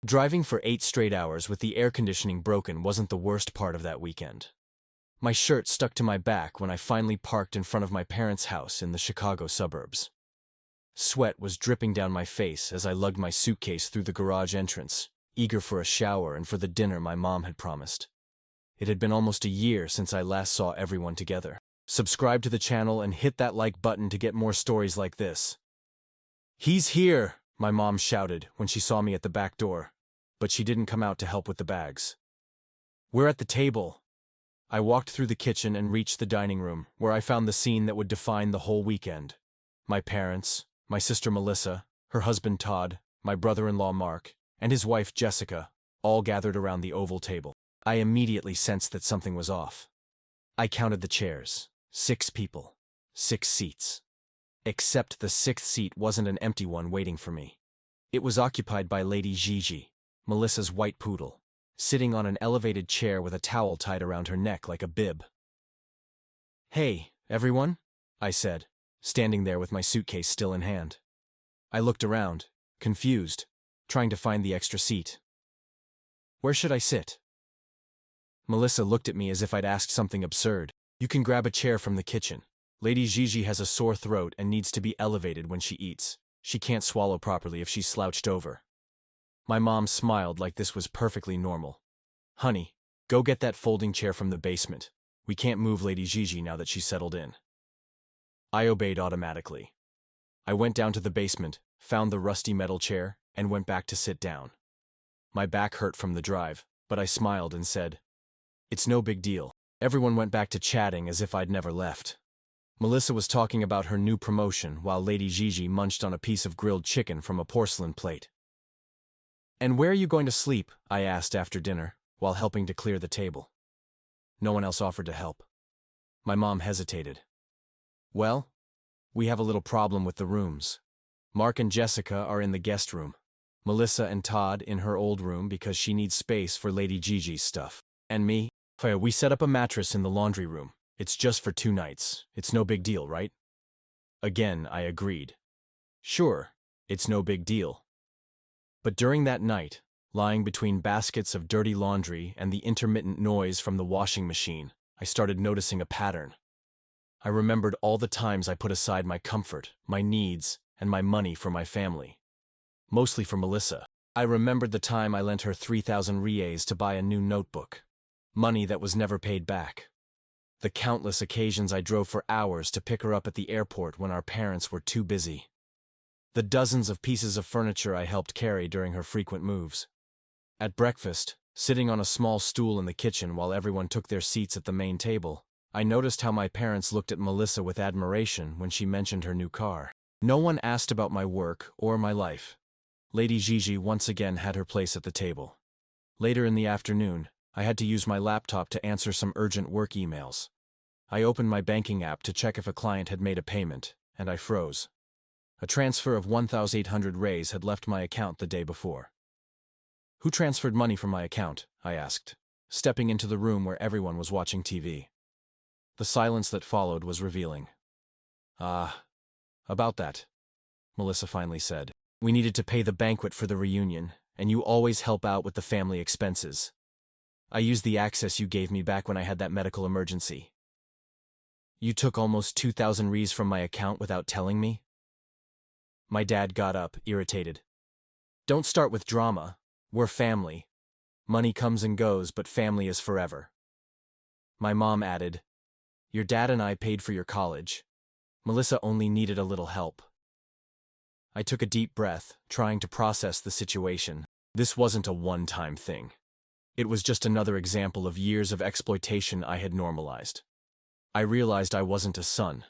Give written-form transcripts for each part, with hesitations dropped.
Driving for 8 straight hours with the air conditioning broken wasn't the worst part of that weekend. My shirt stuck to my back when I finally parked in front of my parents' house in the Chicago suburbs. Sweat was dripping down my face as I lugged my suitcase through the garage entrance, eager for a shower and for the dinner my mom had promised. It had been almost a year since I last saw everyone together. Subscribe to the channel and hit that like button to get more stories like this. "He's here!" my mom shouted when she saw me at the back door, but she didn't come out to help with the bags. "We're at the table." I walked through the kitchen and reached the dining room, where I found the scene that would define the whole weekend. My parents, my sister Melissa, her husband Todd, my brother-in-law Mark, and his wife Jessica, all gathered around the oval table. I immediately sensed that something was off. I counted the chairs. 6 people. 6 seats. Except the 6th seat wasn't an empty one waiting for me. It was occupied by Lady Gigi, Melissa's white poodle, sitting on an elevated chair with a towel tied around her neck like a bib. "Hey, everyone," I said, standing there with my suitcase still in hand. I looked around, confused, trying to find the extra seat. "Where should I sit?" Melissa looked at me as if I'd asked something absurd. "You can grab a chair from the kitchen. Lady Gigi has a sore throat and needs to be elevated when she eats. She can't swallow properly if she's slouched over." My mom smiled like this was perfectly normal. "Honey, go get that folding chair from the basement. We can't move Lady Gigi now that she's settled in." I obeyed automatically. I went down to the basement, found the rusty metal chair, and went back to sit down. My back hurt from the drive, but I smiled and said, "It's no big deal." Everyone went back to chatting as if I'd never left. Melissa was talking about her new promotion while Lady Gigi munched on a piece of grilled chicken from a porcelain plate. "And where are you going to sleep?" I asked after dinner, while helping to clear the table. No one else offered to help. My mom hesitated. "Well, we have a little problem with the rooms. Mark and Jessica are in the guest room. Melissa and Todd in her old room because she needs space for Lady Gigi's stuff. And me, we set up a mattress in the laundry room. It's just for 2 nights. It's no big deal, right?" Again, I agreed. Sure, it's no big deal. But during that night, lying between baskets of dirty laundry and the intermittent noise from the washing machine, I started noticing a pattern. I remembered all the times I put aside my comfort, my needs, and my money for my family. Mostly for Melissa. I remembered the time I lent her 3,000 reais to buy a new notebook. Money that was never paid back. The countless occasions I drove for hours to pick her up at the airport when our parents were too busy. The dozens of pieces of furniture I helped carry during her frequent moves. At breakfast, sitting on a small stool in the kitchen while everyone took their seats at the main table, I noticed how my parents looked at Melissa with admiration when she mentioned her new car. No one asked about my work or my life. Lady Gigi once again had her place at the table. Later in the afternoon, I had to use my laptop to answer some urgent work emails. I opened my banking app to check if a client had made a payment, and I froze. A transfer of 1,800 reais had left my account the day before. "Who transferred money from my account?" I asked, stepping into the room where everyone was watching TV. The silence that followed was revealing. About that," Melissa finally said. "We needed to pay the banquet for the reunion, and you always help out with the family expenses. I used the access you gave me back when I had that medical emergency." "You took almost 2,000 reais from my account without telling me?" My dad got up, irritated. "Don't start with drama. We're family. Money comes and goes, but family is forever." My mom added, "Your dad and I paid for your college. Melissa only needed a little help." I took a deep breath, trying to process the situation. This wasn't a one-time thing. It was just another example of years of exploitation I had normalized. I realized I wasn't a son.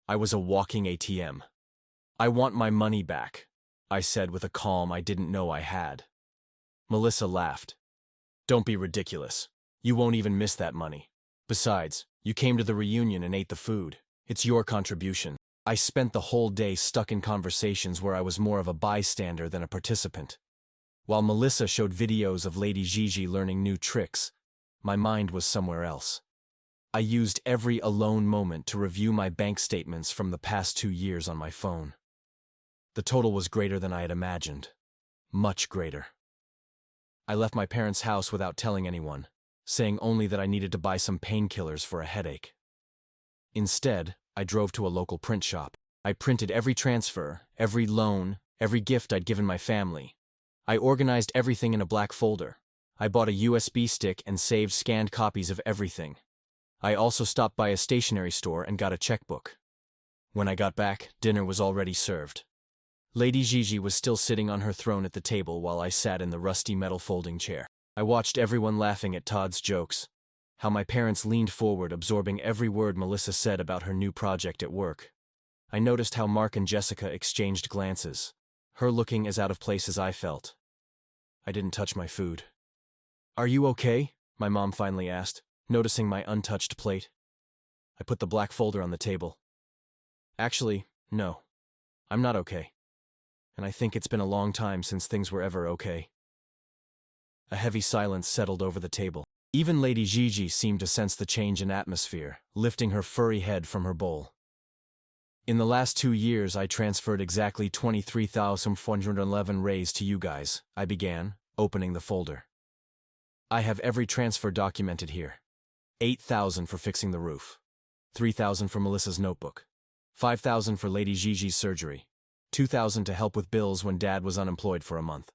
I was a walking ATM. "I want my money back," I said with a calm I didn't know I had. Melissa laughed. "Don't be ridiculous. You won't even miss that money. Besides, you came to the reunion and ate the food. It's your contribution." I spent the whole day stuck in conversations where I was more of a bystander than a participant. While Melissa showed videos of Lady Gigi learning new tricks, my mind was somewhere else. I used every alone moment to review my bank statements from the past 2 years on my phone. The total was greater than I had imagined. Much greater. I left my parents' house without telling anyone, saying only that I needed to buy some painkillers for a headache. Instead, I drove to a local print shop. I printed every transfer, every loan, every gift I'd given my family. I organized everything in a black folder. I bought a USB stick and saved scanned copies of everything. I also stopped by a stationery store and got a checkbook. When I got back, dinner was already served. Lady Gigi was still sitting on her throne at the table while I sat in the rusty metal folding chair. I watched everyone laughing at Todd's jokes, how my parents leaned forward absorbing every word Melissa said about her new project at work. I noticed how Mark and Jessica exchanged glances, her looking as out of place as I felt. I didn't touch my food. "Are you okay?" my mom finally asked, noticing my untouched plate. I put the black folder on the table. "Actually, no. I'm not okay. And I think it's been a long time since things were ever okay." A heavy silence settled over the table. Even Lady Gigi seemed to sense the change in atmosphere, lifting her furry head from her bowl. "In the last 2 years, I transferred exactly 23,411 rays to you guys," I began, opening the folder. "I have every transfer documented here. 8,000 for fixing the roof, 3,000 for Melissa's notebook, 5,000 for Lady Gigi's surgery, 2,000 to help with bills when Dad was unemployed for a month,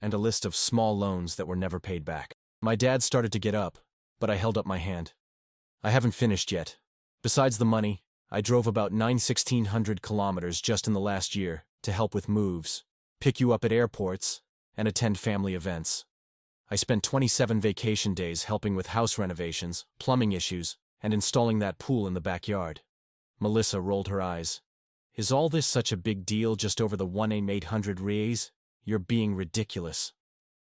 and a list of small loans that were never paid back." My dad started to get up, but I held up my hand. "I haven't finished yet. Besides the money, I drove about 1,600 kilometers just in the last year to help with moves, pick you up at airports, and attend family events. I spent 27 vacation days helping with house renovations, plumbing issues, and installing that pool in the backyard." Melissa rolled her eyes. "Is all this such a big deal just over the 1,800 reais? You're being ridiculous."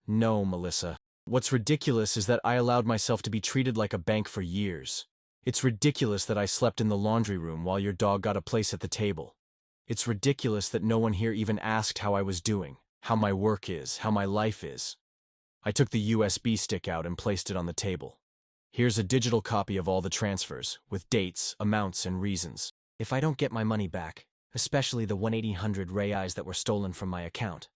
"No, Melissa. What's ridiculous is that I allowed myself to be treated like a bank for years. It's ridiculous that I slept in the laundry room while your dog got a place at the table. It's ridiculous that no one here even asked how I was doing, how my work is, how my life is." I took the USB stick out and placed it on the table. "Here's a digital copy of all the transfers, with dates, amounts, and reasons. If I don't get my money back, especially the 1,800 reais that were stolen from my account,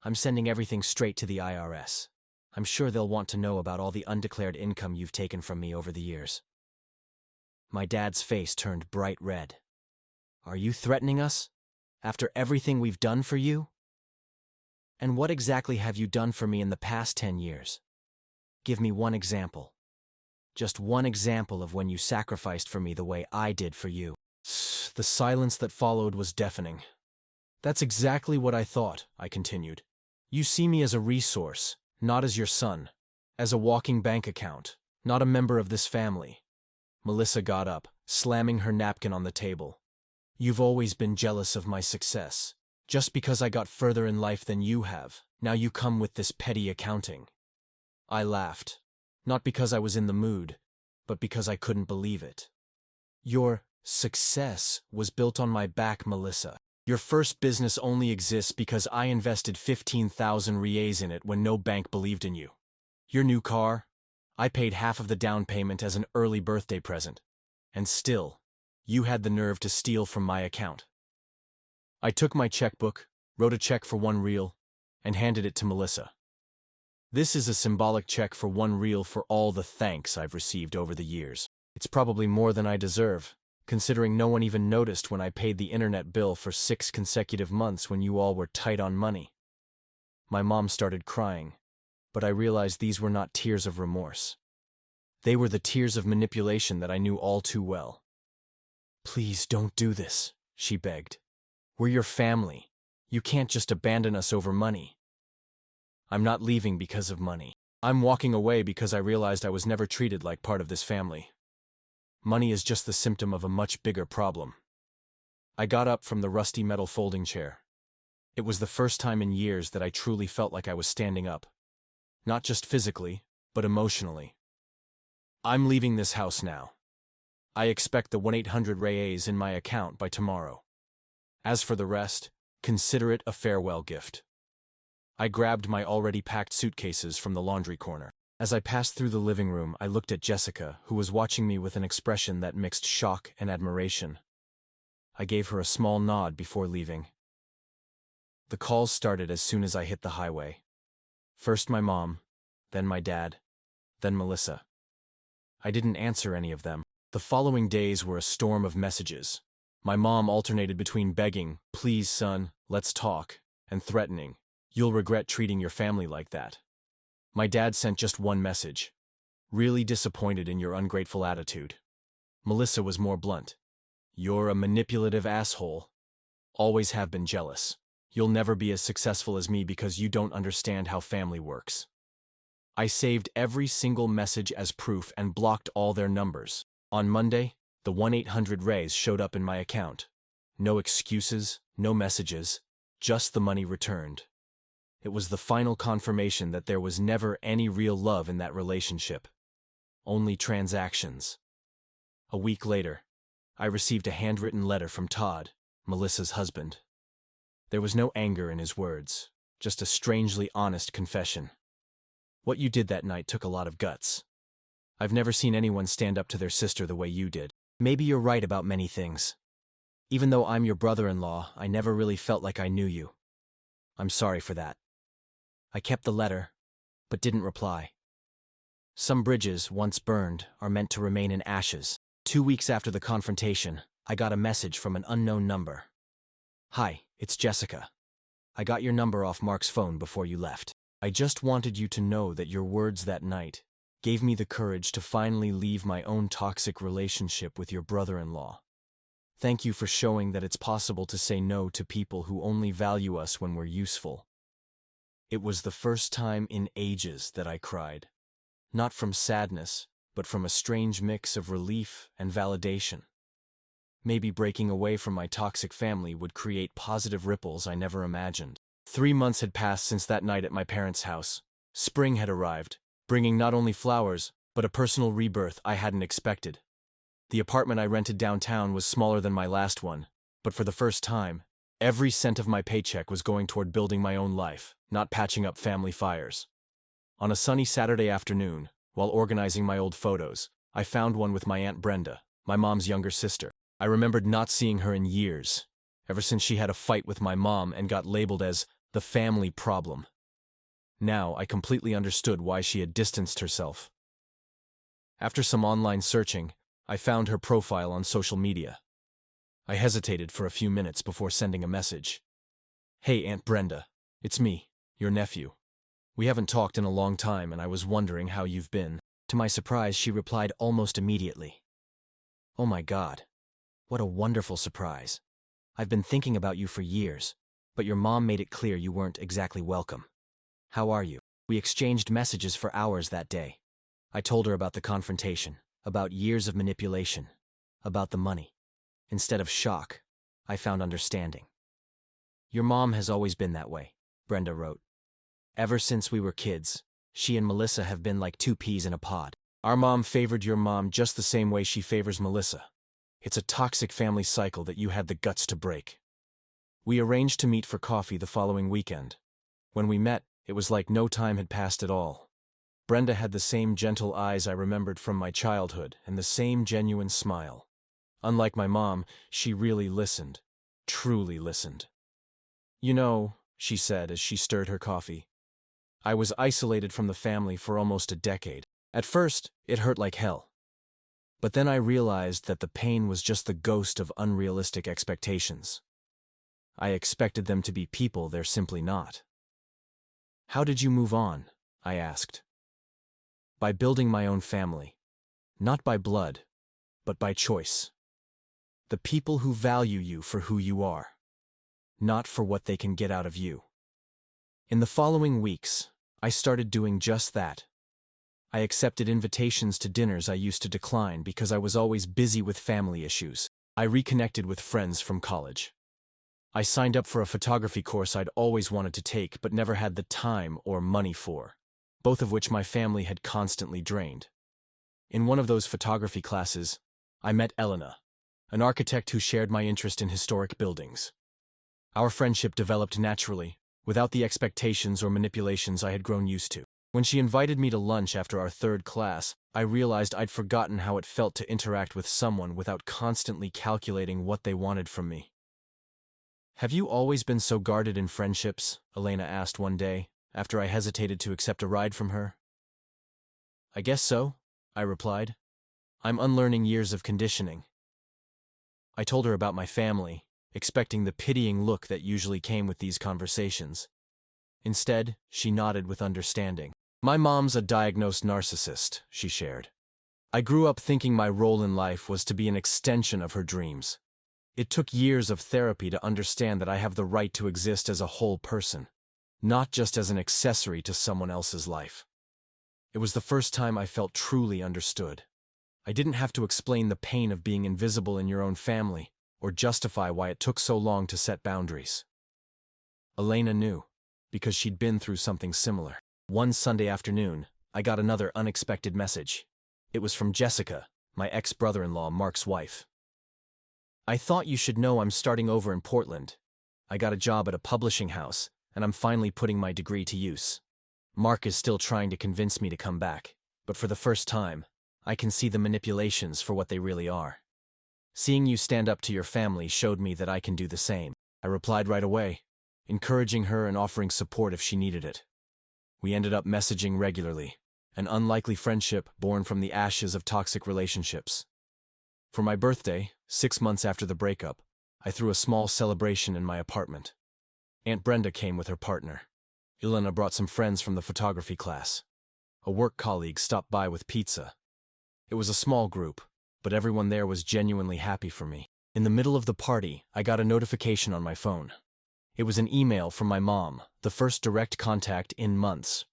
I'm sending everything straight to the IRS. I'm sure they'll want to know about all the undeclared income you've taken from me over the years." My dad's face turned bright red. "Are you threatening us? After everything we've done for you? And what exactly have you done for me in the past 10 years? Give me one example. Just one example of when you sacrificed for me the way I did for you." The silence that followed was deafening. "That's exactly what I thought," I continued. "You see me as a resource, not as your son, as a walking bank account, not a member of this family." Melissa got up, slamming her napkin on the table. "You've always been jealous of my success. Just because I got further in life than you have, now you come with this petty accounting." I laughed, not because I was in the mood, but because I couldn't believe it. "Your success was built on my back, Melissa. Your first business only exists because I invested 15,000 reais in it when no bank believed in you. Your new car, I paid half of the down payment as an early birthday present. And still, you had the nerve to steal from my account." I took my checkbook, wrote a check for 1 real, and handed it to Melissa. "This is a symbolic check for 1 real for all the thanks I've received over the years. It's probably more than I deserve, considering no one even noticed when I paid the internet bill for 6 consecutive months when you all were tight on money." My mom started crying, but I realized these were not tears of remorse. They were the tears of manipulation that I knew all too well. "Please don't do this," she begged. "We're your family. You can't just abandon us over money." "I'm not leaving because of money. I'm walking away because I realized I was never treated like part of this family. Money is just the symptom of a much bigger problem." I got up from the rusty metal folding chair. It was the first time in years that I truly felt like I was standing up. Not just physically, but emotionally. "I'm leaving this house now. I expect the 1,800 reais in my account by tomorrow. As for the rest, consider it a farewell gift." I grabbed my already packed suitcases from the laundry corner. As I passed through the living room, I looked at Jessica, who was watching me with an expression that mixed shock and admiration. I gave her a small nod before leaving. The calls started as soon as I hit the highway. First my mom, then my dad, then Melissa. I didn't answer any of them. The following days were a storm of messages. My mom alternated between begging, "Please, son, let's talk," and threatening, "You'll regret treating your family like that." My dad sent just one message, "Really disappointed in your ungrateful attitude." Melissa was more blunt. "You're a manipulative asshole. Always have been jealous. You'll never be as successful as me because you don't understand how family works." I saved every single message as proof and blocked all their numbers. On Monday, the 1-800-RAISE showed up in my account. No excuses, no messages, just the money returned. It was the final confirmation that there was never any real love in that relationship. Only transactions. A week later, I received a handwritten letter from Todd, Melissa's husband. There was no anger in his words, just a strangely honest confession. "What you did that night took a lot of guts. I've never seen anyone stand up to their sister the way you did. Maybe you're right about many things. Even though I'm your brother-in-law, I never really felt like I knew you. I'm sorry for that." I kept the letter, but didn't reply. Some bridges, once burned, are meant to remain in ashes. 2 weeks after the confrontation, I got a message from an unknown number. "Hi, it's Jessica. I got your number off Mark's phone before you left. I just wanted you to know that your words that night gave me the courage to finally leave my own toxic relationship with your brother-in-law. Thank you for showing that it's possible to say no to people who only value us when we're useful." It was the first time in ages that I cried. Not from sadness, but from a strange mix of relief and validation. Maybe breaking away from my toxic family would create positive ripples I never imagined. 3 months had passed since that night at my parents' house. Spring had arrived, bringing not only flowers, but a personal rebirth I hadn't expected. The apartment I rented downtown was smaller than my last one, but for the first time, every cent of my paycheck was going toward building my own life, not patching up family fires. On a sunny Saturday afternoon, while organizing my old photos, I found one with my Aunt Brenda, my mom's younger sister. I remembered not seeing her in years, ever since she had a fight with my mom and got labeled as the family problem. Now I completely understood why she had distanced herself. After some online searching, I found her profile on social media. I hesitated for a few minutes before sending a message. "Hey, Aunt Brenda, it's me, your nephew. We haven't talked in a long time and I was wondering how you've been." To my surprise, she replied almost immediately. "Oh my God, what a wonderful surprise. I've been thinking about you for years, but your mom made it clear you weren't exactly welcome. How are you?" We exchanged messages for hours that day. I told her about the confrontation, about years of manipulation, about the money. Instead of shock, I found understanding. "Your mom has always been that way," Brenda wrote. "Ever since we were kids, she and Melissa have been like two peas in a pod. Our mom favored your mom just the same way she favors Melissa. It's a toxic family cycle that you had the guts to break." We arranged to meet for coffee the following weekend. When we met, it was like no time had passed at all. Brenda had the same gentle eyes I remembered from my childhood and the same genuine smile. Unlike my mom, she really listened, truly listened. "You know," she said as she stirred her coffee, "I was isolated from the family for almost a decade. At first, it hurt like hell. But then I realized that the pain was just the ghost of unrealistic expectations. I expected them to be people they're simply not." "How did you move on?" I asked. "By building my own family. Not by blood, but by choice. The people who value you for who you are, not for what they can get out of you." In the following weeks, I started doing just that. I accepted invitations to dinners I used to decline because I was always busy with family issues. I reconnected with friends from college. I signed up for a photography course I'd always wanted to take but never had the time or money for, both of which my family had constantly drained. In one of those photography classes, I met Elena, an architect who shared my interest in historic buildings. Our friendship developed naturally, without the expectations or manipulations I had grown used to. When she invited me to lunch after our third class, I realized I'd forgotten how it felt to interact with someone without constantly calculating what they wanted from me. "Have you always been so guarded in friendships?" Elena asked one day, after I hesitated to accept a ride from her. I guess so, I replied. I'm unlearning years of conditioning. I told her about my family, expecting the pitying look that usually came with these conversations. Instead, she nodded with understanding. My mom's a diagnosed narcissist, she shared. I grew up thinking my role in life was to be an extension of her dreams. It took years of therapy to understand that I have the right to exist as a whole person, not just as an accessory to someone else's life. It was the first time I felt truly understood. I didn't have to explain the pain of being invisible in your own family, or justify why it took so long to set boundaries. Elena knew, because she'd been through something similar. One Sunday afternoon, I got another unexpected message. It was from Jessica, my ex-brother-in-law Mark's wife. I thought you should know I'm starting over in Portland. I got a job at a publishing house, and I'm finally putting my degree to use. Mark is still trying to convince me to come back, but for the first time, I can see the manipulations for what they really are. Seeing you stand up to your family showed me that I can do the same. I replied right away, encouraging her and offering support if she needed it. We ended up messaging regularly, an unlikely friendship born from the ashes of toxic relationships. For my birthday, 6 months after the breakup, I threw a small celebration in my apartment. Aunt Brenda came with her partner. Elena brought some friends from the photography class. A work colleague stopped by with pizza. It was a small group, but everyone there was genuinely happy for me. In the middle of the party, I got a notification on my phone. It was an email from my mom, the first direct contact in months.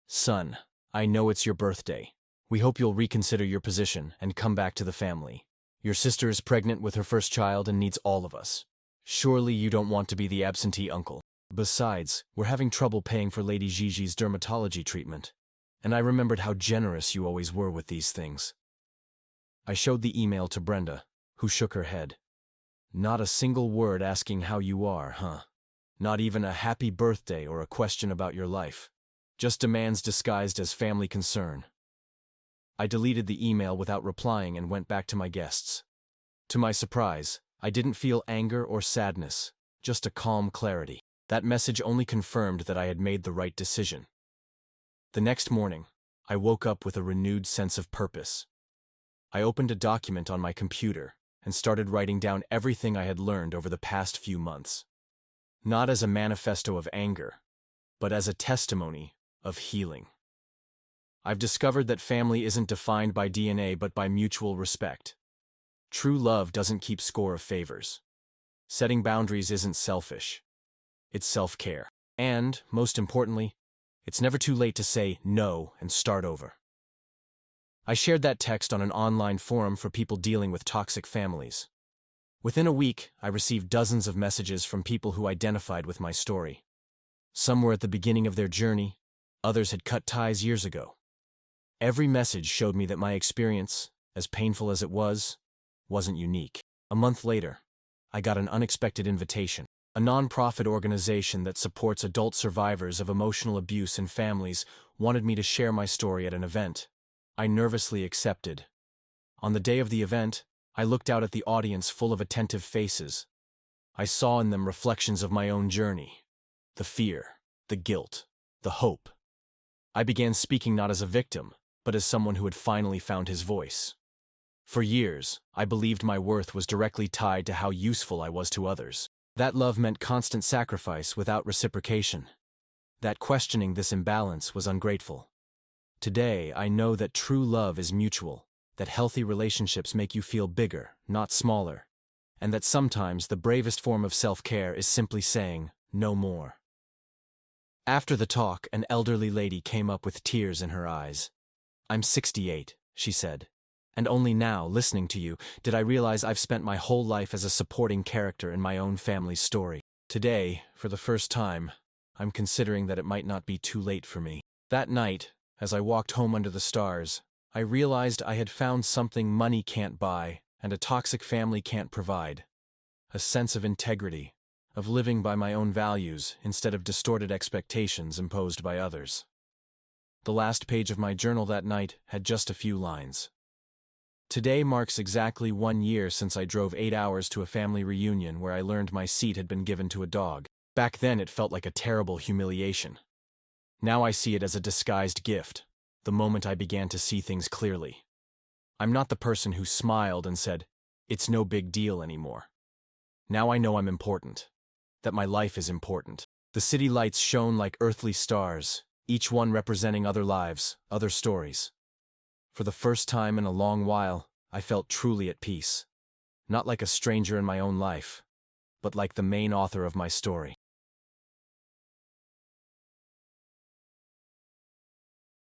Son, I know it's your birthday. We hope you'll reconsider your position and come back to the family. Your sister is pregnant with her first child and needs all of us. Surely you don't want to be the absentee uncle. Besides, we're having trouble paying for Lady Gigi's dermatology treatment. And I remembered how generous you always were with these things. I showed the email to Brenda, who shook her head. Not a single word asking how you are, huh? Not even a happy birthday or a question about your life. Just demands disguised as family concern. I deleted the email without replying and went back to my guests. To my surprise, I didn't feel anger or sadness, just a calm clarity. That message only confirmed that I had made the right decision. The next morning, I woke up with a renewed sense of purpose. I opened a document on my computer and started writing down everything I had learned over the past few months. Not as a manifesto of anger, but as a testimony of healing. I've discovered that family isn't defined by DNA but by mutual respect. True love doesn't keep score of favors. Setting boundaries isn't selfish. It's self-care. And, most importantly, it's never too late to say no and start over. I shared that text on an online forum for people dealing with toxic families. Within a week, I received dozens of messages from people who identified with my story. Some were at the beginning of their journey, others had cut ties years ago. Every message showed me that my experience, as painful as it was, wasn't unique. A month later, I got an unexpected invitation. A non-profit organization that supports adult survivors of emotional abuse in families wanted me to share my story at an event. I nervously accepted. On the day of the event, I looked out at the audience full of attentive faces. I saw in them reflections of my own journey. The fear, the guilt, the hope. I began speaking not as a victim, but as someone who had finally found his voice. For years, I believed my worth was directly tied to how useful I was to others. That love meant constant sacrifice without reciprocation. That questioning this imbalance was ungrateful. Today, I know that true love is mutual, that healthy relationships make you feel bigger, not smaller, and that sometimes the bravest form of self-care is simply saying, no more. After the talk, an elderly lady came up with tears in her eyes. I'm 68, she said. And only now, listening to you, did I realize I've spent my whole life as a supporting character in my own family's story. Today, for the first time, I'm considering that it might not be too late for me. That night, as I walked home under the stars, I realized I had found something money can't buy and a toxic family can't provide. A sense of integrity, of living by my own values instead of distorted expectations imposed by others. The last page of my journal that night had just a few lines. Today marks exactly 1 year since I drove 8 hours to a family reunion where I learned my seat had been given to a dog. Back then it felt like a terrible humiliation. Now I see it as a disguised gift, the moment I began to see things clearly. I'm not the person who smiled and said, "It's no big deal anymore." Now I know I'm important, that my life is important. The city lights shone like earthly stars, each one representing other lives, other stories. For the first time in a long while, I felt truly at peace. Not like a stranger in my own life, but like the main author of my story.